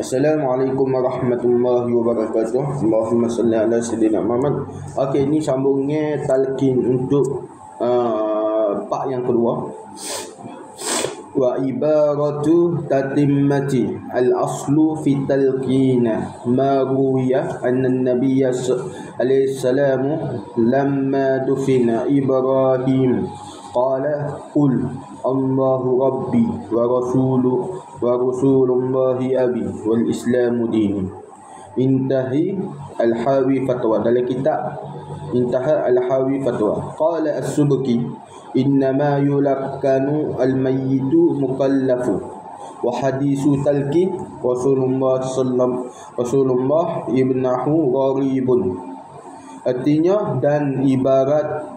Assalamualaikum warahmatullahi wabarakatuh. Allahumma salli ala sayyidina Muhammad. Okey, ini sambungnya talqin untuk part yang kedua. Wa ibaratu tatimmati al-aslu fi talqina ma ruwiya anna an-nabiyya alaihi salam lamma dufina Ibrahim qala qul Allahu rabbi wa rasulullahi abi wal islamu dini. Intahi al-hawi fatwa. Dalam kitab Intaha al-hawi fatwa. Qala as-subki innama yulakkanu al-mayyitu mukallafu wa hadisu talqin Rasulullah ibnahu gharibun. Artinya dan ibarat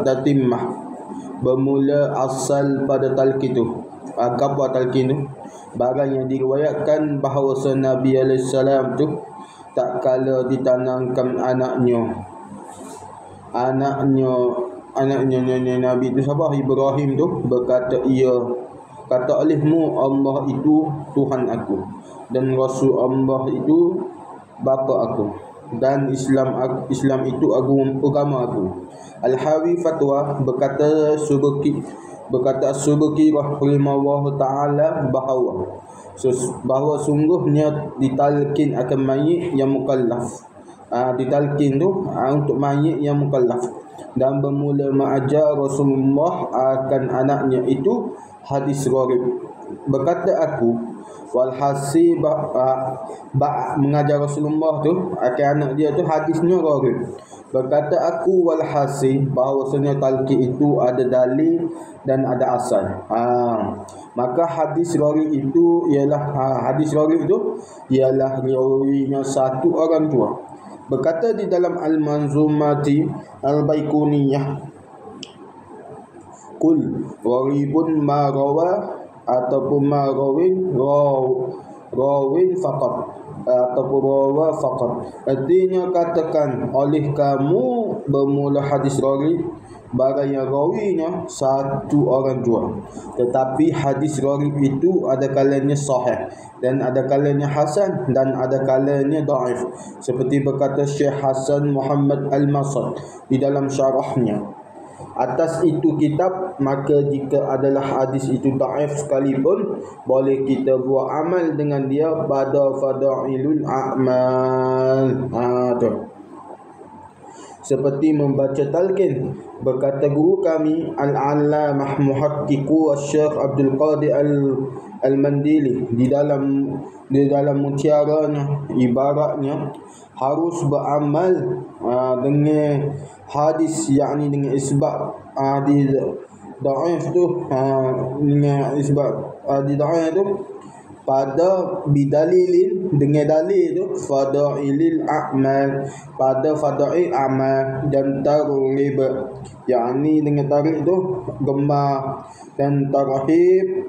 tatimmah bermula asal pada talqin itu. Apa talqin itu? Barang yang diriwayatkan bahawa Nabi alaihissalam tu tak kala ditanamkan anaknya Nabi itu siapa? Ibrahim tu berkata, kata olehmu Allah itu Tuhan aku dan Rasul Allah itu bapa aku dan Islam itu agama aku. Al-Hawi fatwa berkata Subki rahimahullah ta'ala bahawa sungguhnya ditalqin akan mayit yang mukallaf. Ditalqin tu untuk mayit yang mukallaf dan bermula mengajar Rasulullah akan anaknya itu hadis gharib. Berkata aku walhasi mengajar Rasulullah tu akan anak dia tu hadisnya gharib. Berkata aku walhasi bahawasanya talqin itu ada dalil dan ada asal. Maka hadis gharib itu ialah riwayatnya satu orang tua. Berkata di dalam Al-Manzumati Al-Baikuniyah, qul gharibun ma rawa ataupun ma rawin faqat ataupun rawa faqat. Artinya katakan oleh kamu bermula hadis gharib barang yang rawinya satu orang jua, tetapi hadis gharib itu ada kalanya sahih dan ada kalanya hasan dan ada kalanya dhaif, seperti berkata Syekh Hasan Muhammad Al-Masad di dalam syarahnya atas itu kitab. Maka jika adalah hadis itu dhaif sekalipun, boleh kita buat amal dengan dia pada fadailul a'mal. Seperti membaca talqin. Berkata guru kami Al-Allamah Muhaqqiqu Syekh Abdul Qadir Al-Mandili di dalam mutiaranya, ibaratnya harus beramal dengan hadis, yakni dengan isbat hadis dhaif tu, dengan isbat hadis dhaif tu pada bidalilin, dengan dalil tu fadailil a'mal, pada fadail amal, dan targhib, yakni dengan targhib tu gemar, dan tarhib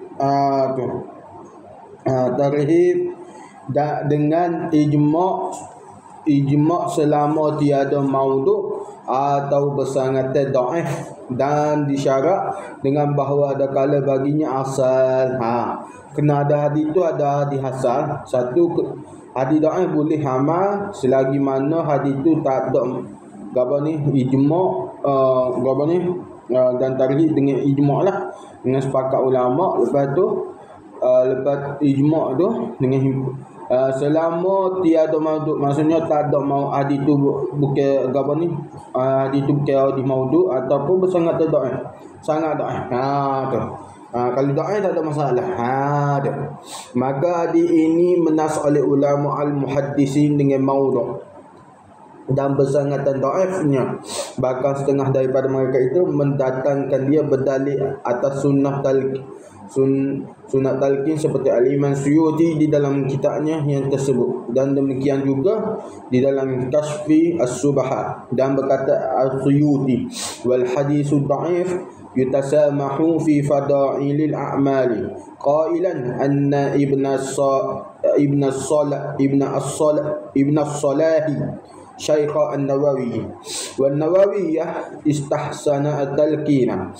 tarhib dengan ijma' selama tiada maudhu atau bersangatan dhaif, dan disyarat dengan bahawa ada kala baginya asal. Kena ada hadis tu, ada hadis asal. Satu hadis dhaif boleh amal selagi mana hadis tu tak ada ijma' dan tarhib dengan ijma' lah, dengan sepakat ulama. Lepas ijma' tu dengan selama tiada maudhu, maksudnya tak ada hadis tu bukan hadis tu bukan hadis maudhu ataupun bersangat dhaif, sangat dhaif. Kalau dhaif tak ada masalah. Maka hadis ini menas oleh ulama al-muhaddisin dengan maudhu dan bersangatan dhaifnya. Bahkan setengah daripada mereka itu mendatangkan dia berdalil atas sunnah talqin seperti Al-Imam Suyuti di dalam kitabnya yang tersebut, dan demikian juga di dalam Kashfi As-Subahat. Dan berkata Al-Suyuti wal hadithu dhaif yutasamahu fi fadailil a'mali qailan anna ibn as-salahi Syekh An-Nawawi. Wan Nawawiyah istahsana at-talqina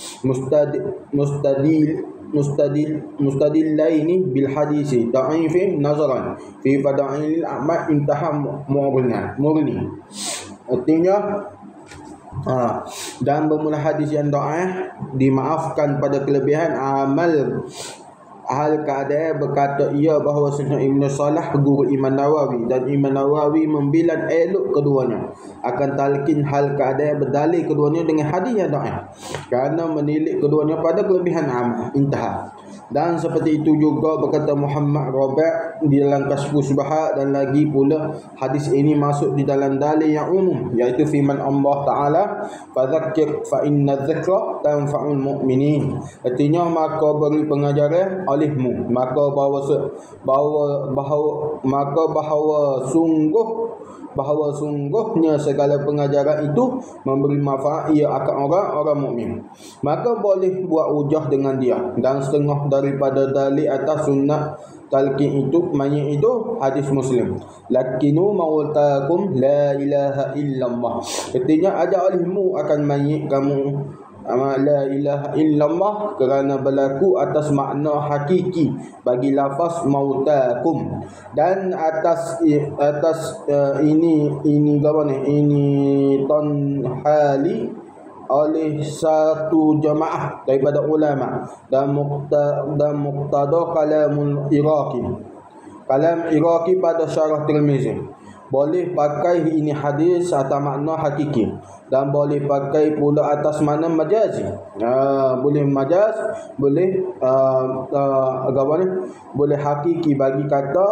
mustadillaini bil hadisi da'ifi nazaran fi fada'il a'ma intaha murni. Artinya dan bermula hadis yang dhaif dimaafkan pada kelebihan amal. Ahal keadaan berkata ia bahawa Sunnah Ibn Salah guru Imam Nawawi, dan Imam Nawawi membilan elok keduanya akan talqin hal keadaan berdalil keduanya dengan hadis yang dhaif kerana menilik keduanya pada kelebihan amal. Intaha. Dan seperti itu juga berkata Muhammad Rabi' di dalam Kasyfus Subhat, dan lagi pula hadis ini masuk di dalam dalil yang umum, iaitu firman Allah Ta'ala, fadzakir fa inna dzikra tanfa'ul mu'minin. Artinya maka beri pengajaran olehmu, maka bahawa sungguhnya segala pengajaran itu memberi manfaat ia akan orang-orang mukmin. Maka boleh buat hujah dengan dia. Dan setengah daripada dalil atas sunnah talqin itu mayit itu hadis Muslim. Lakinu mautakum la ilaha illallah. Artinya ajar olehmu akan mayit kamu la ilaha illallah kerana berlaku atas makna hakiki bagi lafaz mautakum, dan atas ini tanhali oleh satu jemaah daripada ulama dan muqtada kalam Iraqi pada syarah Tirmizi. Boleh pakai ini hadis atas makna hakiki, dan boleh pakai pula atas makna majazi. Boleh majaz, boleh boleh hakiki bagi kata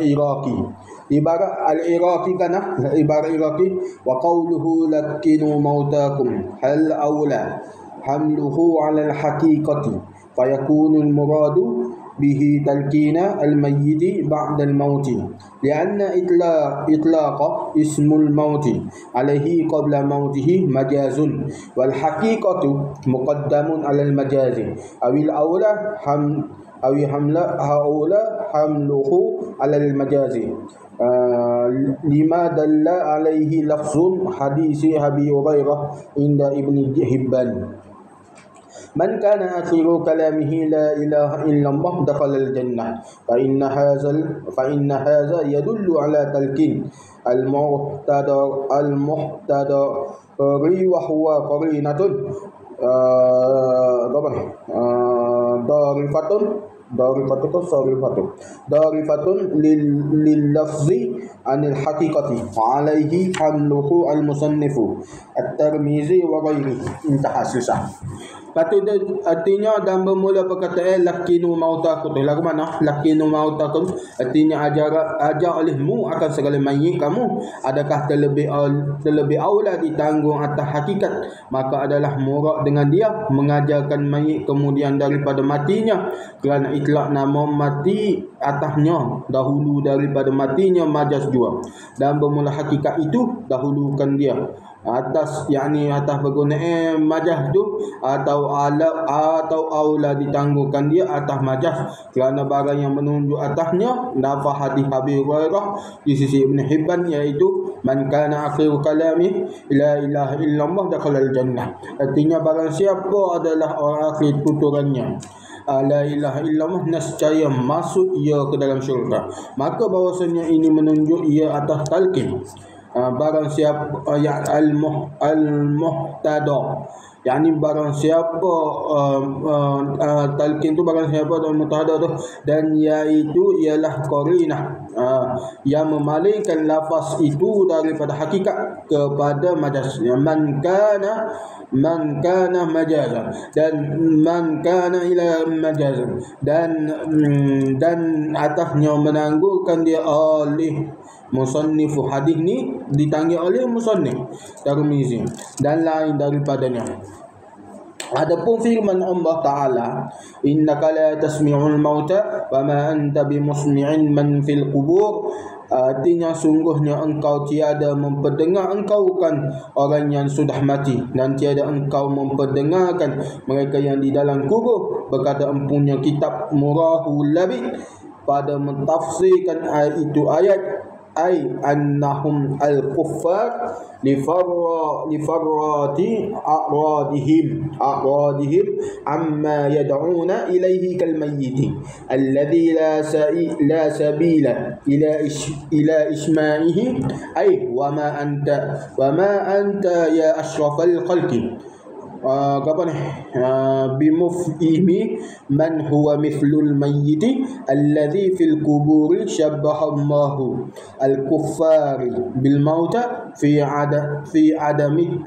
Iraqi. Ibarat al-Iraqi ibarat Iraqi wa qawluhu lakinu mautakum hal awla hamluhu ala al-haqiqati fayakunu al-muradu bihi talqina al-mayyiti ba'da al-mauti lianna itlaqa ismul mauti alaihi qabla mautihi majazun wal haqiqatu muqaddamun ala al-majazi awil awla hamluhu ala al-majazi lima dalla alaihi lafzun hadisi Abi Hurairah inda Ibn Hibban. Man kana akhiru kalamihi la ilaha illallah dakhala al-jannah fa inna hadha yadullu ala talqin al-muhtada wa huwa qarinatun darifatun lil lafzi anil haqiqati wa alaihi hamluhu al-musannifu at-Tirmizi wa ghairihi. Intaha susah. Patut artinya dan bermula perkataan lakinu mautakum. Lagu mana? Lakinu mautakum artinya ajar olehmu akan segala mayit kamu. Adakah terlebih aula ditanggung atas hakikat? Maka adalah murak dengan dia mengajarkan mayit kemudian daripada matinya, kerana itlak nama mati atasnya dahulu daripada matinya majaz jua, dan bermula hakikat itu dahulukan dia atas, yakni atas berguna majaz tu atau aula ditangguhkan dia atas majaz, kerana barang yang menunjuk atasnya nafah hadis Abi Hurairah di sisi Ibn Hibban, iaitu man kana akhiru kalami la ilaha illallah dakhala al-jannah. Artinya barang siapa adalah orang akhir tuturannya la ilaha illallah nescaya masuk ia ke dalam syurga. Maka bahawasanya ini menunjuk ia atas talqin. Barang siapa al-muhtada, yakni barang siapa talqin tu barang siapa dan muhtada tu, dan iaitu ialah qarinah yang memalingkan lafaz itu daripada hakikat kepada majaz. Man kana majazan dan man kana ila majazan, dan atasnya menanggungkan dia oleh musannifu hadis ni, ditanggi oleh musannif Tirmizi dan lain daripadanya. Adapun firman Allah Ta'ala, innaka la tasmi'ul mauta wa ma anta bimusmi'in man fil qubur, artinya sungguhnya engkau tiada memperdengar engkau kan orang yang sudah mati, dan tiada engkau memperdengarkan mereka yang di dalam kubur. Berkata empunya kitab Murahul Labid pada mentafsirkan ayat itu, ayat ay annahum al-kuffar lifarrati a'radihim amma yad'una ilayhi kalmayyiti alladhi la sabila ila isma'ihi ay wa ma anta ya ashrafal khalqi apa ni bimufhimi man huwa mithlul mayyiti alladhi fil quburi syabbaha Allahu al-kuffari bil mauta fi adami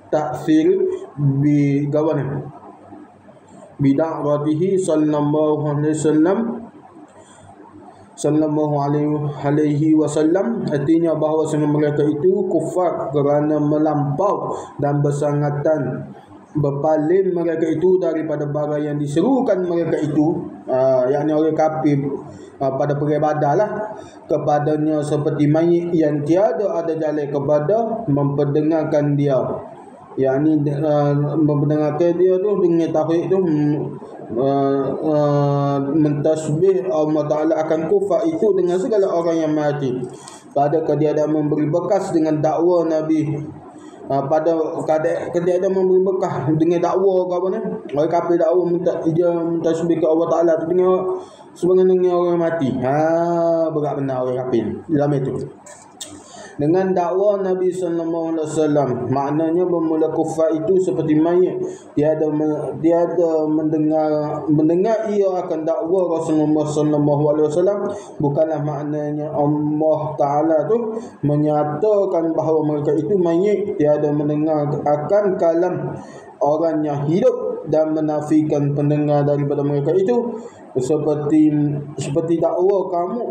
ta'thir bi gawana bida'ratihi sallallahu alaihi wasallam. Artinya bahawa mereka itu kufar kerana melampau dan bersangatan berpaling mereka itu daripada barang yang diserukan mereka itu, yakni orang kafir pada pergi Badar lah, kepadanya seperti mayit yang tiada ada jalan kepada memperdengarkan dia, yakni memperdengarkan dia tu dengan tauhid tu, mentasbih Allah Ta'ala akan kufar itu dengan segala orang yang mati. Pada ketiadaan memberi bekas dengan dakwa Nabi, pada ketiadaan memberi bekas dengan dakwa ke apa ni, orang kafir dakwa dia mentasbih ke Allah Ta'ala tu dengan sebenarnya orang mati. Berat benar orang kafir dalam itu. Dengan dakwa Nabi sallallahu alaihi wasallam, maknanya bermula kufar itu seperti mayit, tiada mendengar ia akan dakwa Rasulullah sallallahu alaihi wasallam. Bukanlah maknanya Allah Taala tu menyatakan bahawa mereka itu mayit, tiada mendengar akan kalam orang yang hidup dan menafikan pendengar daripada mereka itu, seperti dakwa kamu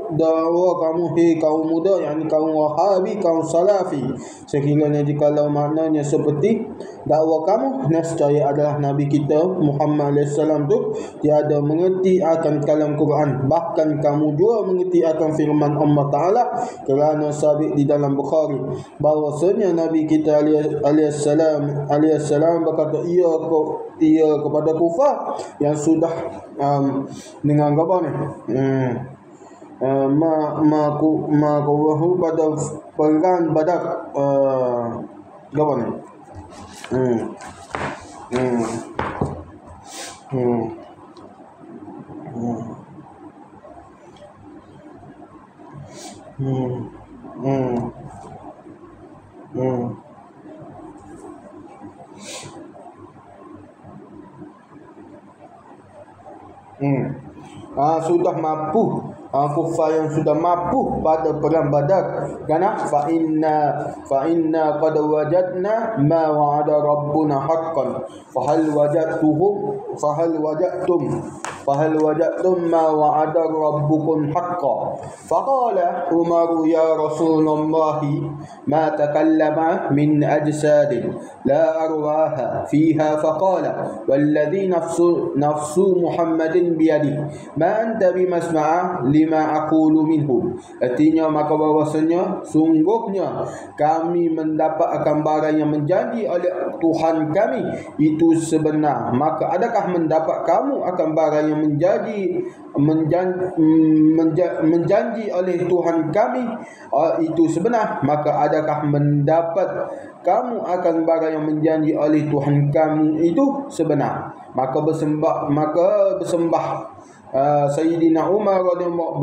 hei kaum muda, yakni kaum Wahabi, kaum Salafi. Sekiranya jikalau maknanya seperti dakwa kamu, nescaya adalah Nabi kita Muhammad SAW tu tiada mengerti akan kalam Quran, bahkan kamu juga mengerti akan firman Allah Ta'ala, kerana sabit di dalam Bukhari bahawasanya Nabi kita alaihissalam berkata ia kepada kufar yang sudah dengan apa ni pada perang Badar, apa ni sudah mampu, kufar yang sudah mampu pada perang Badar, kerana fa inna qad wajadna ma wa'ada rabbuna haqqan fahal wajadtum ma wa'ada rabbukum haqqan. Faqala Umar ya Rasulullah ma takallama min ajsadin la arwaha fiha, faqala walladhi nafsu Muhammadin biyadi ma anta bimasma'a lima aqulu minhu. Artinya maka bahawasanya sungguhnya kami mendapat akan barang yang menjadi oleh Tuhan kami itu sebenar, maka adakah mendapat kamu akan barang yang menjanji oleh Tuhan kami itu sebenar, maka adakah mendapat kamu akan barang yang menjanji oleh Tuhan kamu itu sebenar. Maka bersembah Sayyidina Umar radhiyallahu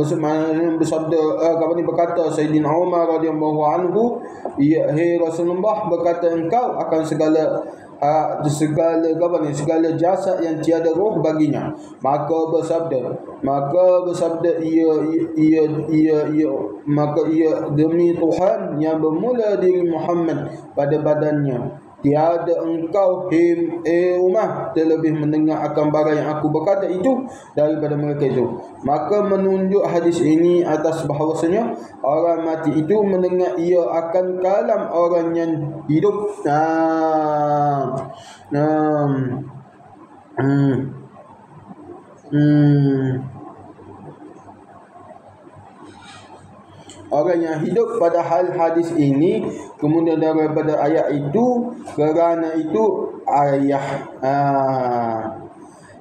berkata Sayyidina Umar radhiyallahu anhu, "Hai Rasulullah, berkata engkau akan segala jasad yang tiada roh baginya." Maka bersabda ia demi Tuhan yang bermula diri Muhammad pada badannya, tiada engkau Umar terlebih mendengar akan barang yang aku berkata itu daripada mereka itu. Maka menunjuk hadis ini atas bahawasanya orang mati itu mendengar ia akan kalam orang yang hidup. Orang yang hidup, padahal hadis ini kemudian daripada ayat itu, kerana itu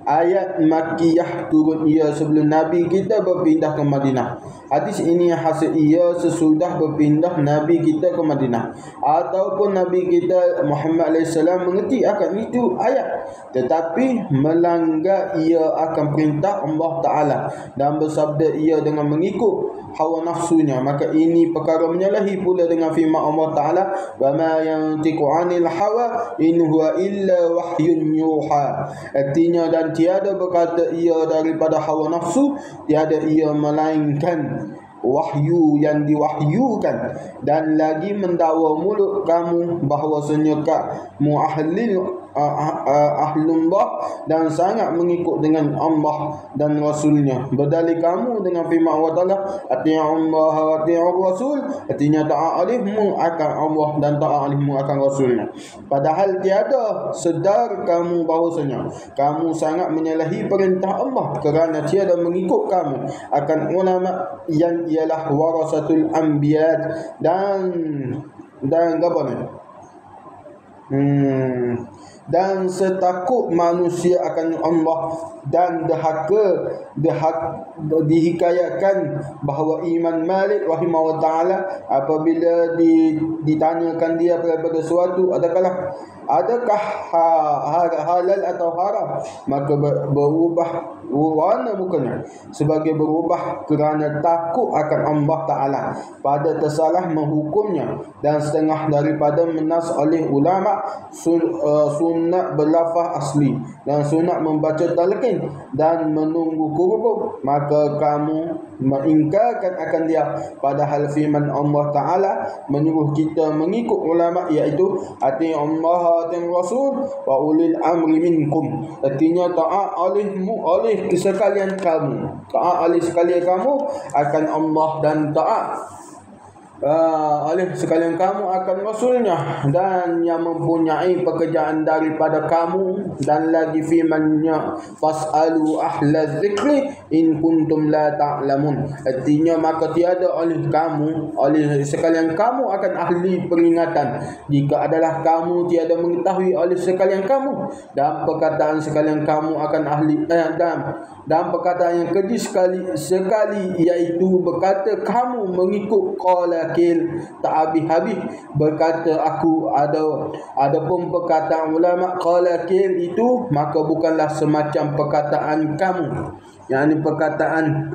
ayat Makkiyah turun ia sebelum Nabi kita berpindah ke Madinah. Hadis ini hasil ia sesudah berpindah Nabi kita ke Madinah, ataupun Nabi kita Muhammad AS mengerti akan itu ayat, tetapi melanggar ia akan perintah Allah Ta'ala dan bersabda ia dengan mengikut hawa nafsunya, maka ini perkara menyalahi pula dengan firman Allah Ta'ala, wa ma yantiqu 'anil hawa in huwa illa wahyun yuha. Artinya, dan tiada berkata ia daripada hawa nafsu, tiada ia melainkan wahyu yang diwahyukan. Dan lagi mendakwa mulut kamu bahawasanya kamu ahlullah dan sangat mengikut dengan Allah dan Rasulnya. Berdalil kamu dengan firman Allah Ta'ala, ati'ullah wa ati'ur Rasul. Artinya taat alihmu akan Allah dan taat alihmu akan Rasulnya. Padahal tiada sedar kamu bahawasanya kamu sangat menyalahi perintah Allah kerana tiada mengikut kamu akan ulama yang ialah warasatul anbiya dan apa ni? Dan setakut manusia akan Allah dan dihikayatkan bahawa Imam Malik rahimahullah ta'ala apabila ditanyakan dia daripada suatu adakah halal atau haram, maka berubah warna mukanya sebagai berubah kerana takut akan Allah Ta'ala pada tersalah menghukumnya. Dan setengah daripada menas oleh ulama sunat berlafaz asli dan sunat membaca talqin dan menunggu qurub, maka kamu mengingkarkan akan dia. Padahal firman Allah Ta'ala menyuruh kita mengikut ulama, iaitu ati Allah dan Rasul wa ulil amri minkum. Artinya taat oleh sekalian kamu, taat oleh sekalian kamu akan Allah dan taat oleh sekalian kamu akan Rasulnya dan yang mempunyai pekerjaan daripada kamu. Dan lagi firman-Nya, fas'alu ahla dzikri in kuntum la ta'lamun. Artinya, maka tiada oleh sekalian kamu akan ahli peringatan jika adalah kamu tiada mengetahui oleh sekalian kamu. Dan perkataan sekalian kamu akan ahli dan perkataan yang keji sekali iaitu berkata kamu mengikut qala kil tak habis-habis berkata aku. Adapun perkataan ulama qala kil itu maka bukanlah semacam perkataan kamu, yakni perkataan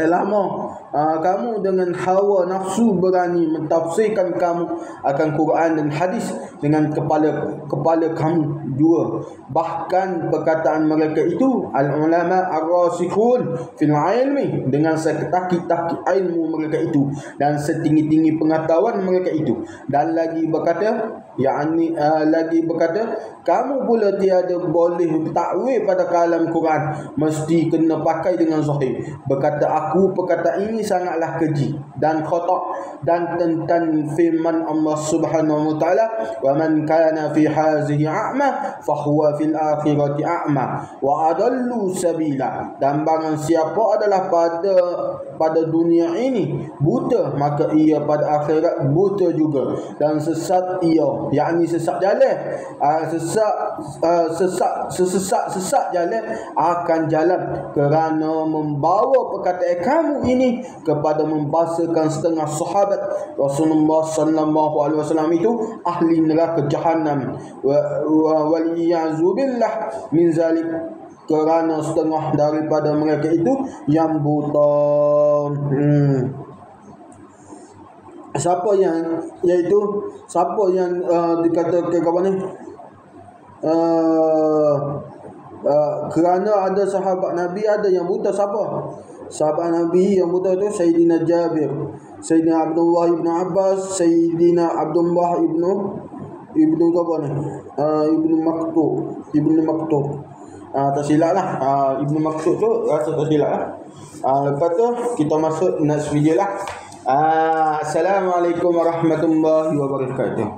lama kamu dengan hawa nafsu berani mentafsirkan kamu akan Quran dan hadis dengan kepala kamu dua. Bahkan perkataan mereka itu al-ulama ar-rasikhun fil ilmi, dengan setakik-takik ilmu mereka itu dan setinggi-tinggi pengetahuan mereka itu. Dan lagi berkata kamu pula tiada boleh takwil pada kalam Quran, mesti kena pakai dengan zahir. Berkata aku perkataan ini sangatlah keji dan khata' dan tentang firman Allah Subhanahu wa taala, wa man kana fi hazihi a'ma fa huwa fil akhirati a'ma wa adallu sabila. Dan barang siapa adalah pada dunia ini buta, maka ia pada akhirat buta juga, dan sesat ia, yakni sesat jalan, sesat jalan akan jalan kerana membawa perkataan kamu ini kepada membahasakan setengah sahabat Rasulullah sallallahu alaihi wasallam itu ahli neraka jahanam wal iyyazu billah min zalik, kerana setengah daripada mereka itu yang buta. Siapa yang dikatakan kawan ni, kerana ada sahabat Nabi ada yang buta. Siapa sahabat Nabi yang buta itu? Sayyidina Jabir, Sayyidina Abdullah ibn Abbas, Sayyidina Abdullah ibnu Maktum. Tak silap lah, Ibnu Maksud tu rasa tak silap lah. Lepas tu kita masuk next video lah. Assalamualaikum warahmatullahi wabarakatuh.